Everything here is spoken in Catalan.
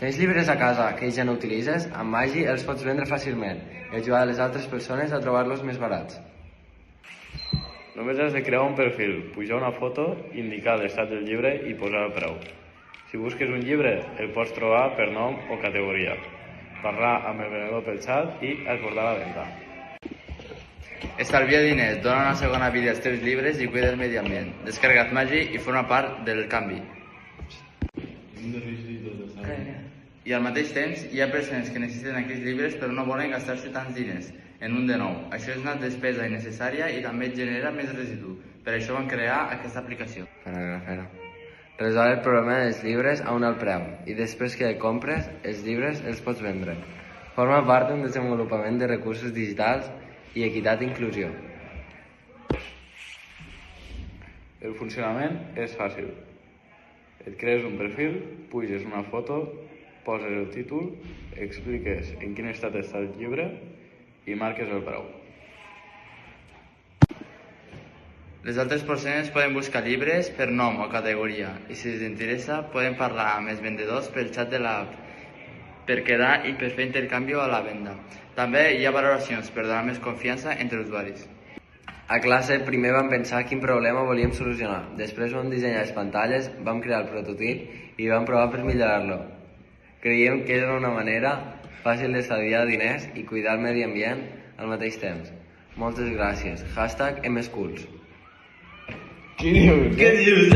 Tens llibres a casa que ja no utilitzes? Amb Magi els pots vendre fàcilment i ajudar les altres persones a trobar-los més barats. Només has de crear un perfil, pujar una foto, indicar l'estat del llibre i posar el preu. Si busques un llibre, el pots trobar per nom o categoria, parlar amb el venedor pel xat i acordar la venda. Estalvia diners, dona una segona vida als teus llibres i cuida el medi ambient. Descarrega't Magi i forma part del canvi. I al mateix temps, hi ha persones que necessiten aquests llibres però no volen gastar-se tants diners en un de nou. Això és una despesa innecessària i també genera més residu. Per això vam crear aquesta aplicació. Resol el problema dels llibres a un alt preu i després que compres, els llibres els pots vendre. Forma part d'un desenvolupament de recursos digitals i equitat i inclusió. El funcionament és fàcil. Et crees un perfil, puges una foto, poses el títol, expliques en quin estat està el llibre i marques el preu. Les altres persones poden buscar llibres per nom o categoria i si els interessa poden parlar amb els vendedors pel xat de l'app per quedar i per fer intercanvi a la venda. També hi ha valoracions per donar més confiança entre usuaris. A classe primer vam pensar quin problema volíem solucionar, després vam dissenyar les pantalles, vam crear el prototip i vam provar per millorar-lo. Creiem que era una manera fàcil d'estalviar diners i cuidar el medi ambient al mateix temps. Moltes gràcies. #MSCools. Què dius?